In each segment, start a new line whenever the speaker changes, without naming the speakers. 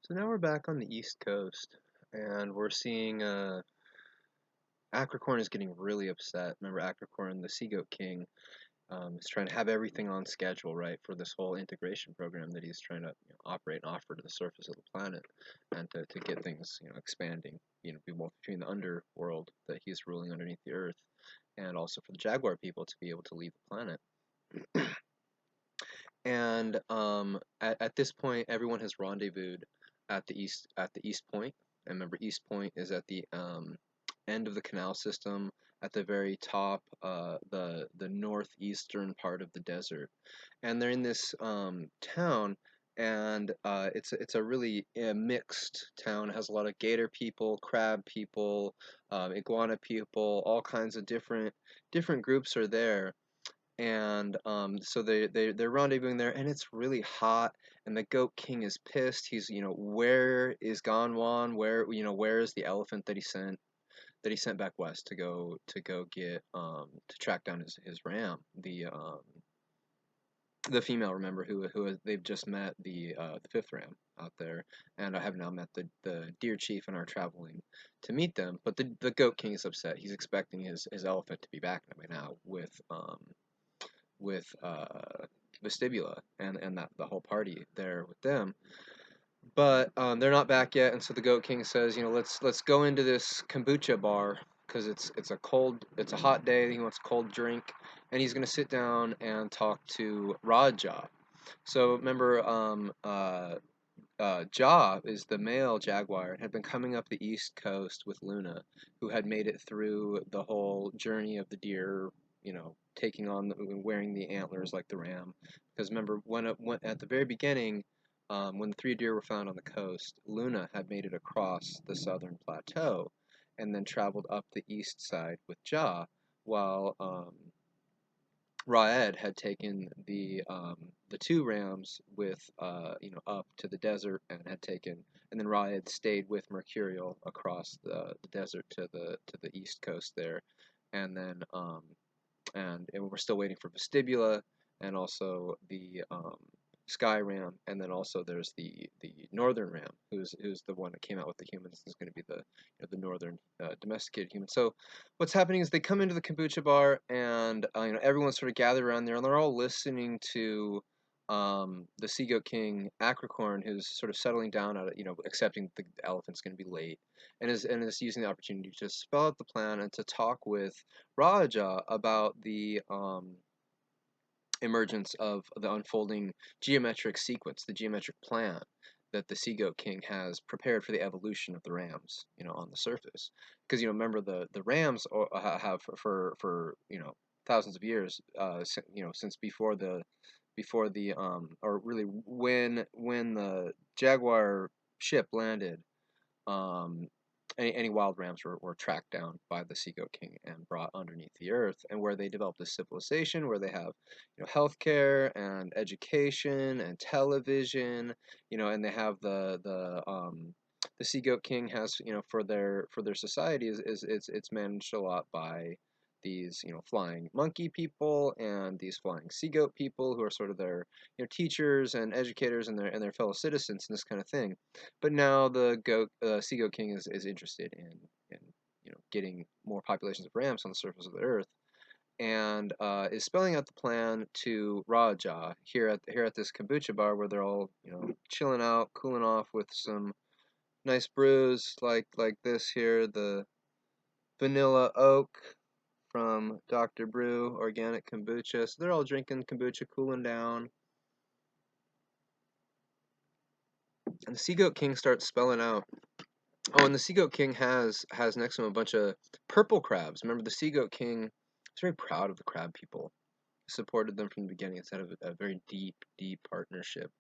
So now we're back on the East Coast, and we're seeing Acricorn is getting really upset. Remember, Acricorn, the Sea Goat King, is trying to have everything on schedule, right, for this whole integration program that he's trying to operate and offer to the surface of the planet, and to get things expanding, be both between the underworld that he's ruling underneath the Earth, and also for the Jaguar people to be able to leave the planet. And at this point, everyone has rendezvoused at the east point. And remember, East Point is at the end of the canal system, at the very top, the northeastern part of the desert. And they're in this town, and it's a really mixed town. It has a lot of gator people, crab people, iguana people, all kinds of different groups are there, and so they're rendezvousing there, and it's really hot, and the Goat King is pissed. He's, where is Ganwan? Where is the elephant that he sent back west to go get to track down his ram, the female, remember, who they've just met, the fifth ram out there, and I have now met the deer chief and are traveling to meet them. But the Goat King is upset. He's expecting his elephant to be back by now with Vestibula and that the whole party there with them. But they're not back yet, and so the Goat King says, let's go into this kombucha bar because it's a hot day. He wants a cold drink, and he's gonna sit down and talk to Raja. So remember, Ja is the male jaguar and had been coming up the east coast with Luna, who had made it through the whole journey of the deer, taking on wearing the antlers like the ram. Because remember, when at the very beginning, when the three deer were found on the coast, Luna had made it across the southern plateau, and then traveled up the east side with Ja, while Raed had taken the two rams with up to the desert and had taken, and then Raed stayed with Mercurial across the desert to the east coast there, and then and we're still waiting for Vestibula, and also the Sky Ram, and then also there's the Northern Ram, who's the one that came out with the humans. Is going to be the northern domesticated human. So what's happening is they come into the kombucha bar, and everyone's sort of gathered around there, and they're all listening to the Sea Goat King Acricorn, who's sort of settling down at it, accepting the elephant's going to be late, and is using the opportunity to spell out the plan and to talk with Raja about the emergence of the unfolding geometric sequence, the geometric plan that the Sea Goat King has prepared for the evolution of the rams, on the surface. Because remember, the rams have for thousands of years, since before the or really when the Jaguar ship landed, um, any wild rams were tracked down by the Sea Goat King and brought underneath the earth, and where they developed a civilization where they have, healthcare and education and television, and they have the Sea Goat King has, for their society it's managed a lot by these, flying monkey people and these flying sea goat people who are sort of their, teachers and educators and their fellow citizens and this kind of thing. But now the Sea Goat King is interested in getting more populations of rams on the surface of the earth, and is spelling out the plan to Raja here at this kombucha bar where they're all chilling out, cooling off with some nice brews like this here, the vanilla oak from Dr. Brew organic kombucha. So they're all drinking kombucha, cooling down, and the Sea Goat King starts spelling out. Oh, and the Sea Goat King has next to him a bunch of purple crabs. Remember, the Sea Goat King is very proud of the crab people. He supported them from the beginning. It's had a very deep, deep partnership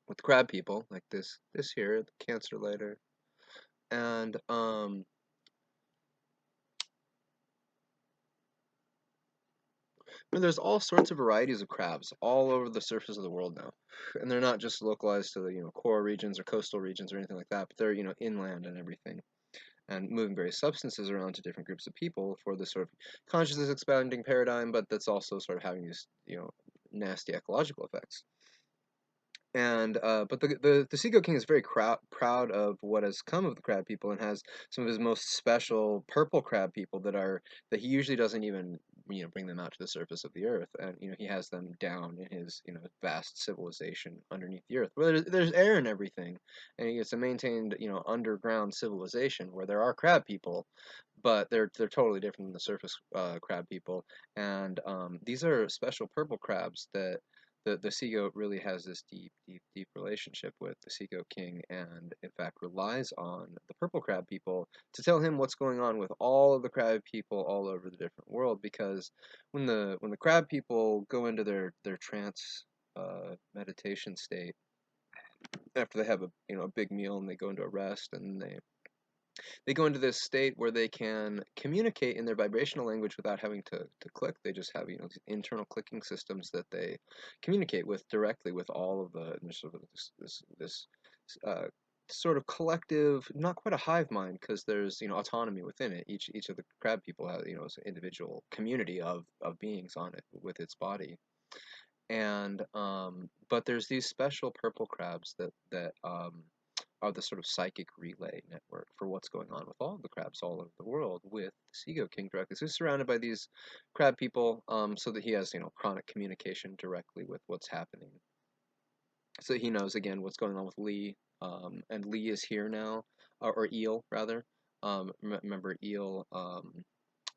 with the crab people, like this here, the cancer lighter. And there's all sorts of varieties of crabs all over the surface of the world now, and they're not just localized to the coral regions or coastal regions or anything like that, but they're inland and everything, and moving various substances around to different groups of people for this sort of consciousness expanding paradigm, but that's also sort of having these nasty ecological effects. And but the Seagoat King is very proud of what has come of the crab people, and has some of his most special purple crab people that he usually doesn't even bring them out to the surface of the earth, and he has them down in his vast civilization underneath the earth where there's air and everything, and it's a maintained underground civilization where there are crab people, but they're totally different than the surface crab people, and these are special purple crabs that the sea goat really has this deep relationship with the sea goat king, and in fact relies on the purple crab people to tell him what's going on with all of the crab people all over the different world. Because when the crab people go into their trance meditation state after they have a big meal, and they go into a rest, and they go into this state where they can communicate in their vibrational language without having to click. They just have these internal clicking systems that they communicate with directly with all of the, and there's sort of this uh, sort of collective, not quite a hive mind, because there's autonomy within it. Each of the crab people has its individual community of beings on it with its body. And but there's these special purple crabs that are the sort of psychic relay network for what's going on with all the crabs all over the world with the Sea Goat King directly. So he's surrounded by these crab people, so that he has chronic communication directly with what's happening. So he knows again what's going on with Lee, and Lee is here now, or Eel rather. Remember Eel,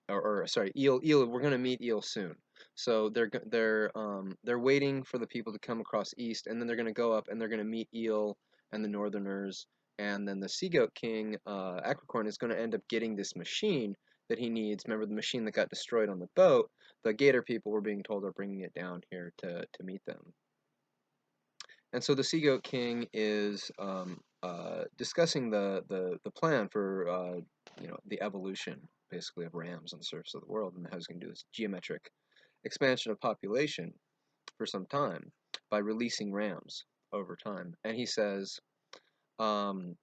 or sorry, Eel. Eel. We're gonna meet Eel soon. So they're waiting for the people to come across east, and then they're gonna go up and they're gonna meet Eel and the Northerners, and then the Sea Goat King, Acricorn, is gonna end up getting this machine that he needs. Remember the machine that got destroyed on the boat? The Gator people were being told are bringing it down here to meet them. And so the Sea Goat King is discussing the plan for the evolution basically of rams on the surface of the world, and how he's going to do this geometric expansion of population for some time by releasing rams over time. And he says, um,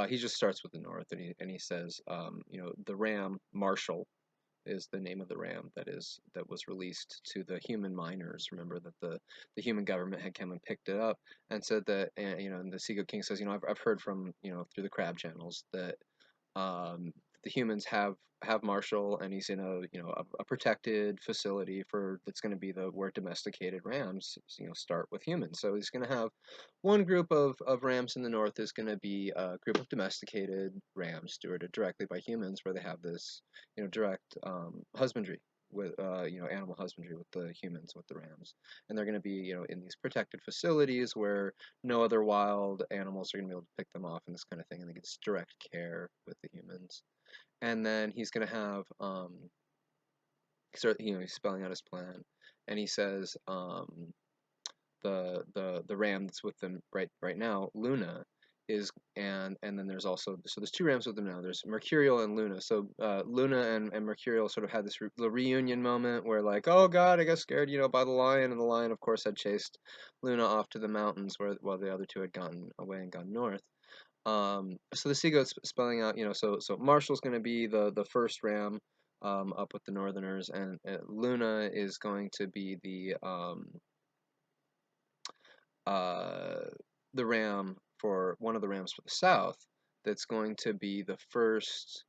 he just starts with the north, and he says, the ram Marshall is the name of the ram that was released to the human miners. Remember that the human government had come and picked it up and said that, and the Sea Goat King says, I've heard from through the crab channels that um, the humans have Marshall, and he's in a protected facility for that's going to be the where domesticated rams start with humans. So he's going to have one group of rams in the north is going to be a group of domesticated rams stewarded directly by humans, where they have this direct husbandry with animal husbandry with the humans, with the rams, and they're going to be in these protected facilities where no other wild animals are going to be able to pick them off and this kind of thing, and they get direct care with the humans. And then he's going to have he's spelling out his plan, and he says the ram that's with them right now, Luna, is, and then there's also, so there's two rams with them now. There's Mercurial and Luna. So Luna and Mercurial sort of had this the reunion moment where, like, oh God, I got scared by the lion, and the lion of course had chased Luna off to the mountains where while the other two had gotten away and gone north. So the Sea Goat's spelling out, so Marshall's going to be the first ram up with the Northerners, and Luna is going to be uh, the ram for one of the rams for the south that's going to be the first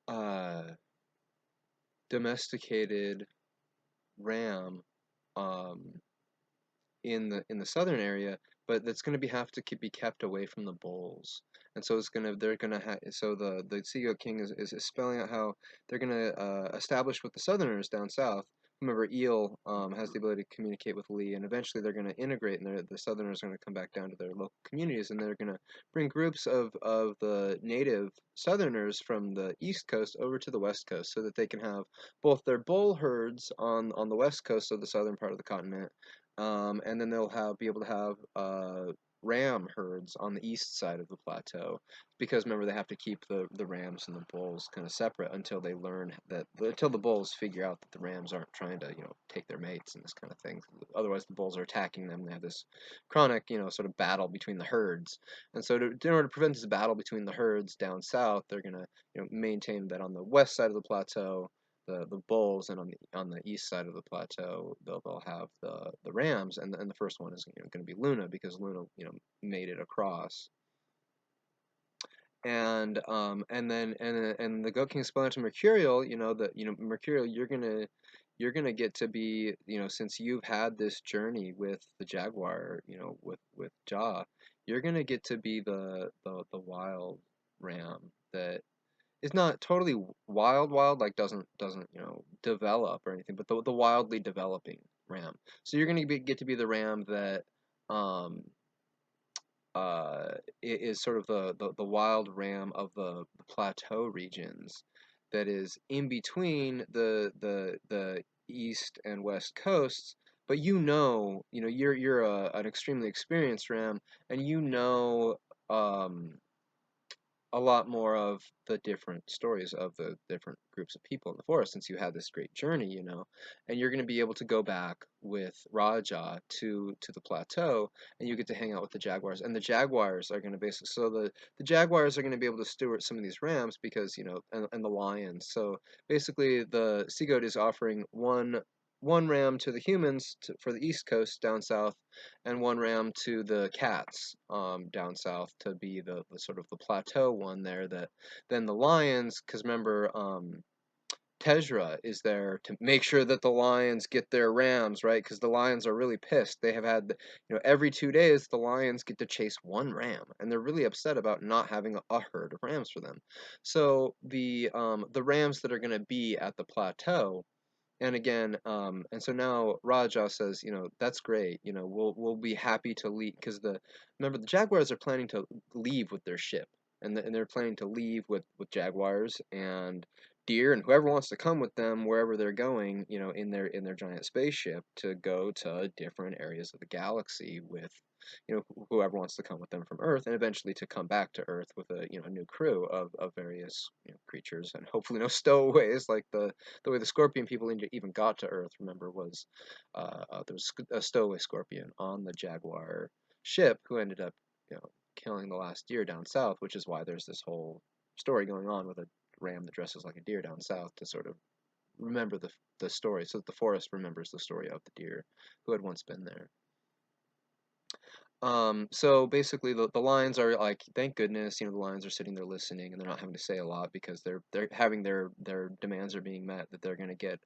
uh, domesticated ram um, in the southern area, but that's going to have to be kept away from the bulls. And so they're gonna so the Sea Goat King is spelling out how they're gonna establish with the Southerners down south. Remember, Eel has the ability to communicate with Lee, and eventually they're going to integrate, and the Southerners are going to come back down to their local communities, and they're going to bring groups of the native Southerners from the East Coast over to the West Coast, so that they can have both their bull herds on the West Coast of the southern part of the continent, and then they'll be able to have ram herds on the east side of the plateau, because remember they have to keep the rams and the bulls kind of separate until they learn until the bulls figure out that the rams aren't trying to take their mates and this kind of thing. Otherwise the bulls are attacking them. They have this chronic sort of battle between the herds, and so in order to prevent this battle between the herds down south, they're gonna maintain that on the west side of the plateau the bulls, and on the east side of the plateau they'll have the rams, and the first one is going to be Luna because Luna made it across. And the Goat King explained to Mercurial, that Mercurial, you're gonna get to be, since you've had this journey with the Jaguar, with Jah, you're gonna get to be the wild ram that is not totally wild, like doesn't develop or anything, but the wildly developing ram. So you're gonna get to be the ram that um is sort of the wild ram of the plateau regions that is in between the east and west coasts. But you're an extremely experienced ram, and um, a lot more of the different stories of the different groups of people in the forest, since you had this great journey, and you're going to be able to go back with Raja to the plateau, and you get to hang out with the jaguars, and the jaguars are going to basically, so the jaguars are going to be able to steward some of these rams because and the lions. So basically the sea goat is offering one ram to the humans for the east coast down south, and one ram to the cats down south to be the sort of the plateau one there. That then the lions, because remember, Tezra is there to make sure that the lions get their rams, right? Because the lions are really pissed. They have had, every 2 days the lions get to chase one ram, and they're really upset about not having a herd of rams for them. So the rams that are going to be at the plateau, and again, and so now Raja says, that's great. We'll be happy to leave, because remember, the Jaguars are planning to leave with their ship, and they're planning to leave with Jaguars and deer and whoever wants to come with them wherever they're going, in their giant spaceship to go to different areas of the galaxy with, whoever wants to come with them from Earth, and eventually to come back to Earth with a new crew of various creatures, and hopefully no stowaways like the way the scorpion people even got to Earth. Remember, was there was a stowaway scorpion on the Jaguar ship who ended up, killing the last deer down south, which is why there's this whole story going on with a ram that dresses like a deer down south to sort of remember the story, so that the forest remembers the story of the deer who had once been there. So basically the lions are like, thank goodness, the lions are sitting there listening, and they're not having to say a lot because they're having their demands are being met, that they're going to get,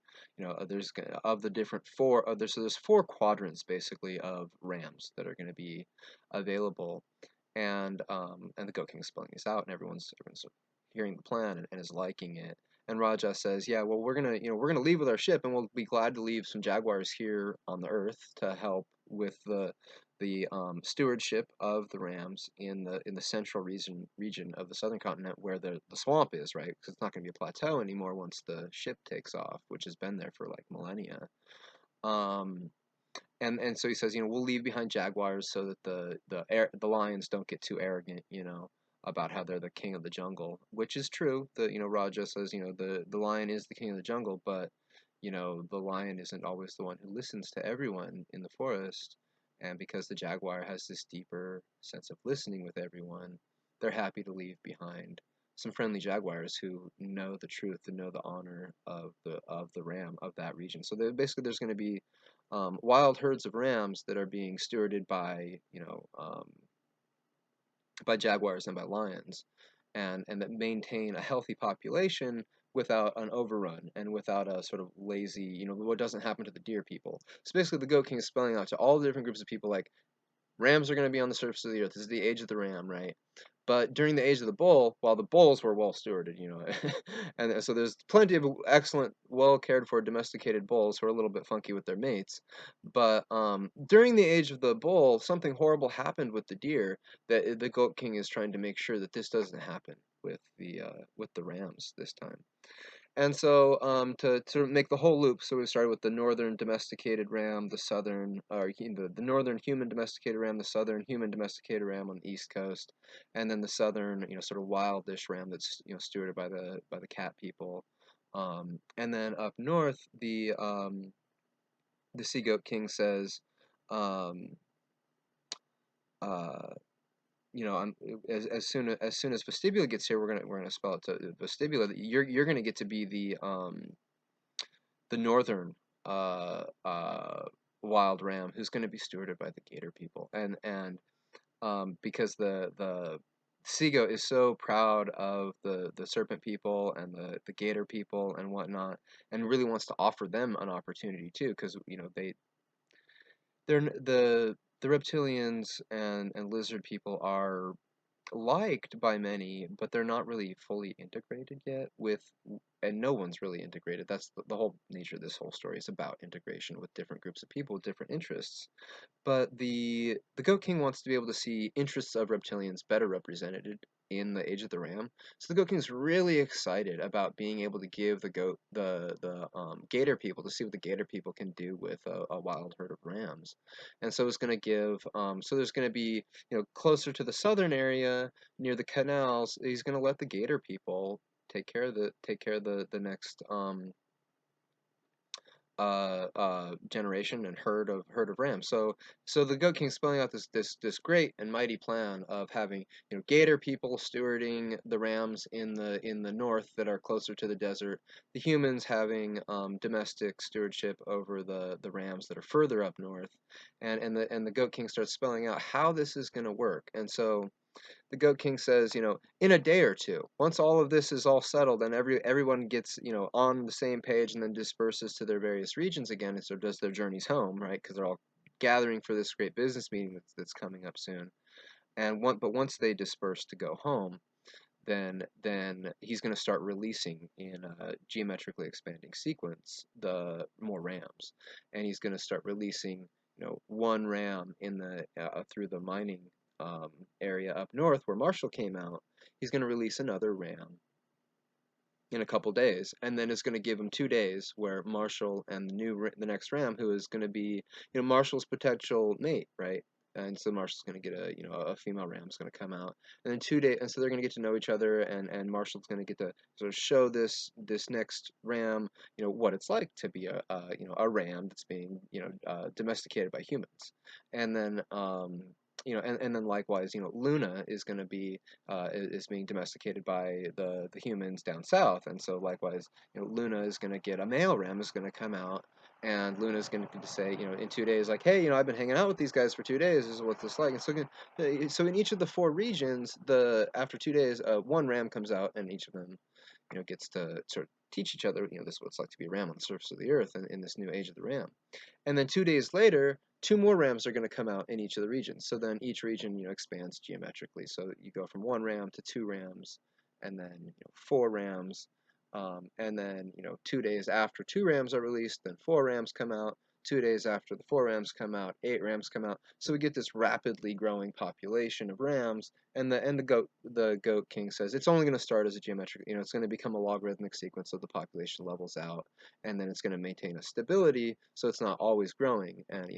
of the different four, there's 4 quadrants basically of rams that are going to be available, and the Goat King is spelling this out, and everyone's hearing the plan, and is liking it. And Raja says, yeah, well, we're gonna leave with our ship, and we'll be glad to leave some jaguars here on the Earth to help with the stewardship of the rams in the central region of the southern continent, where the swamp is, right? Because it's not going to be a plateau anymore once the ship takes off, which has been there for like millennia. Um, and so he says, we'll leave behind jaguars so that the lions don't get too arrogant, about how they're the king of the jungle, which is true. Raja says, the lion is the king of the jungle, but the lion isn't always the one who listens to everyone in the forest. And because the jaguar has this deeper sense of listening with everyone, they're happy to leave behind some friendly jaguars who know the truth and know the honor of the ram of that region. So basically, there's going to be wild herds of rams that are being stewarded by jaguars and by lions, and that maintain a healthy population without an overrun and without a sort of lazy, what doesn't happen to the deer people. So basically, the Goat King is spelling out to all the different groups of people, like, rams are going to be on the surface of the earth. This is the age of the ram, right? But during the age of the bull, while the bulls were well stewarded, and so there's plenty of excellent, well cared for, domesticated bulls who are a little bit funky with their mates. But during the age of the bull, something horrible happened with the deer, that the Goat King is trying to make sure that this doesn't happen with the rams this time. And so, to make the whole loop, so we started with the northern domesticated ram, the southern, or the northern human domesticated ram, the southern human domesticated ram on the east coast, and then the southern, sort of wildish ram that's stewarded by the cat people, and then up north, the Sea Goat King says, um, uh, I'm as soon as Vestibula gets here, we're gonna spell it to Vestibula. You're gonna get to be the northern uh, uh, wild ram who's going to be stewarded by the gator people, and because the sea goat is so proud of the serpent people and the gator people and whatnot, and really wants to offer them an opportunity too, because the reptilians and lizard people are liked by many, but they're not really fully integrated yet and no one's really integrated. That's the whole nature of this whole story is about integration with different groups of people with different interests. But the Goat King wants to be able to see interests of reptilians better represented in the Age of the Ram. So the Goat King's really excited about being able to give the Gator people to see what the Gator people can do with a wild herd of rams, and so it's going to give so there's going to be closer to the southern area near the canals. He's going to let the Gator people take care of the next generation and herd of rams. So the Goat King's spelling out this great and mighty plan of having Gator people stewarding the rams in the north that are closer to the desert, the humans having domestic stewardship over the rams that are further up north, and the Goat King starts spelling out how this is going to work. And so the Goat King says, in a day or two, once all of this is all settled and everyone gets, on the same page and then disperses to their various regions again, and so does their journeys home, right? Because they're all gathering for this great business meeting that's coming up soon. But once they disperse to go home, then he's going to start releasing in a geometrically expanding sequence the more rams, and he's going to start releasing one ram in the through the mining um, area up north where Marshall came out. He's going to release another ram in a couple days, and then it's going to give him 2 days where Marshall and the next ram, who is going to be Marshall's potential mate, right? And so Marshall's going to get a female ram's going to come out, and then 2 days, and so they're going to get to know each other, and Marshall's going to get to sort of show this next ram what it's like to be a ram that's being domesticated by humans, and then and then likewise Luna is going to be is being domesticated by the humans down south, and so likewise, Luna is going to get a male ram is going to come out, and Luna is going to say, in 2 days, like, hey, I've been hanging out with these guys for 2 days. This is what this like, and so in each of the four regions, after 2 days, one ram comes out, and each of them, gets to sort of teach each other, this is what it's like to be a ram on the surface of the earth in this new age of the ram. And then 2 days later, two more rams are going to come out in each of the regions. So then each region, expands geometrically. So you go from one ram to two rams, and then four rams, and then 2 days after two rams are released, then four rams come out. 2 days after the four rams come out, eight rams come out. So we get this rapidly growing population of rams, and the goat king says it's only going to start as a geometric. It's going to become a logarithmic sequence so the population levels out, and then it's going to maintain a stability so it's not always growing, and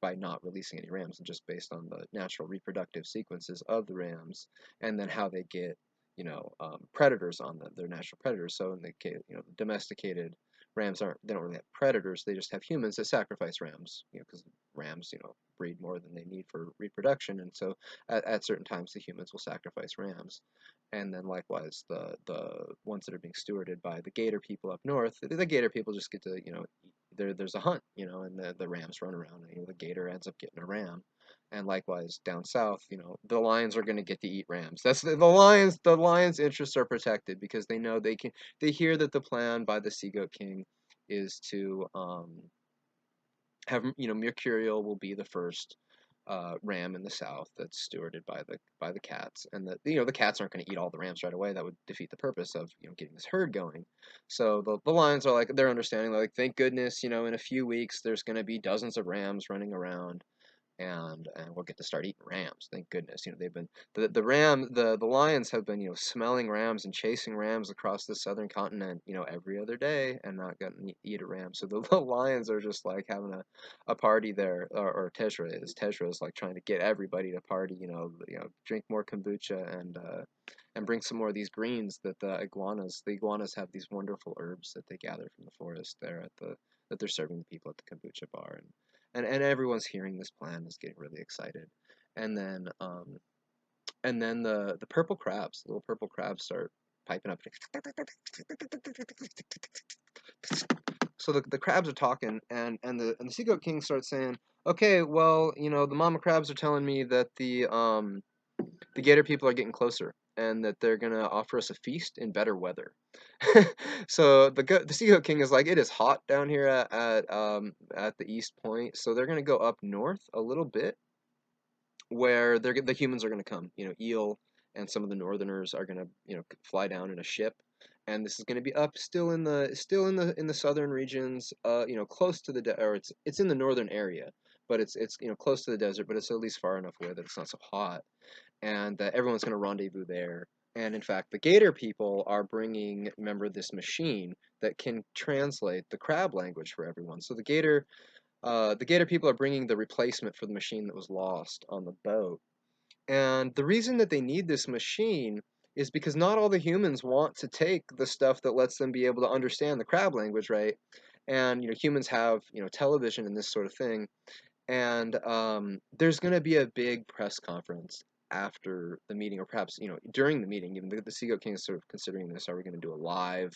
by not releasing any rams and just based on the natural reproductive sequences of the rams, and then how they get predators on them, their natural predators. So in the case, domesticated rams they don't really have predators, they just have humans that sacrifice rams, because rams breed more than they need for reproduction, and so at certain times the humans will sacrifice rams. And then likewise the ones that are being stewarded by the gator people up north, the gator people just get to there's a hunt, and the rams run around, and the gator ends up getting a ram. And likewise down south, the lions are going to get to eat rams. That's the lions interests are protected because they know they hear that the plan by the Sea Goat King is to have Mercurial will be the first ram in the south that's stewarded by the cats, and the cats aren't going to eat all the rams right away. That would defeat the purpose of getting this herd going. So the lions are like, they're understanding, they're like, thank goodness, in a few weeks there's going to be dozens of rams running around, and we'll get to start eating rams. Thank goodness. They've been the lions have been smelling rams and chasing rams across the southern continent every other day and not getting to eat a ram. So the lions are just like having a party there, or Tezra is like trying to get everybody to party. Drink more kombucha and bring some more of these greens that the iguanas have these wonderful herbs that they gather from the forest there that they're serving the people at the kombucha bar, and everyone's hearing this plan is getting really excited. And then the purple crabs, the little purple crabs, start piping up. So the crabs are talking, and the sea goat king starts saying, okay, well, the mama crabs are telling me that the gator people are getting closer, and that they're gonna offer us a feast in better weather. So the sea goat king is like, it is hot down here at the east point, so they're gonna go up north a little bit, where the humans are gonna come. Eel and some of the northerners are gonna fly down in a ship, and this is gonna be up still in the southern regions, close to or it's in the northern area, but it's close to the desert, but it's at least far enough away that it's not so hot, and everyone's going to rendezvous there. And in fact, the Gator people are bringing, remember, this machine that can translate the crab language for everyone. So the Gator people are bringing the replacement for the machine that was lost on the boat. And the reason that they need this machine is because not all the humans want to take the stuff that lets them be able to understand the crab language, right? And humans have television and this sort of thing, and there's going to be a big press conference after the meeting, or perhaps during the meeting. Even the Sea Goat King is sort of considering this. Are we going to do a live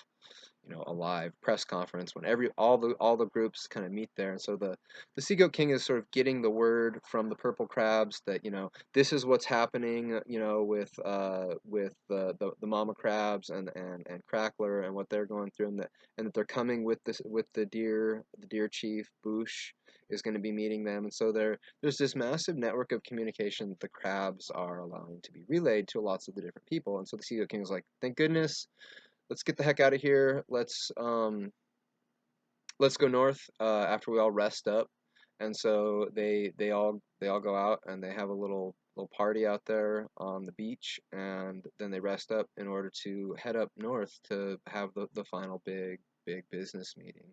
press conference when all the groups kind of meet there? And so the Sea Goat King is sort of getting the word from the purple crabs that this is what's happening, with the mama crabs and Crackler, and what they're going through, and that they're coming with the deer chief Boosh is going to be meeting them. And so there's this massive network of communication that the crabs are allowing to be relayed to lots of the different people. And so the Sea Goat King is like, thank goodness, let's get the heck out of here. Let's go north, after we all rest up. And so they all go out, and they have a little party out there on the beach, and then they rest up in order to head up north to have the final big business meeting.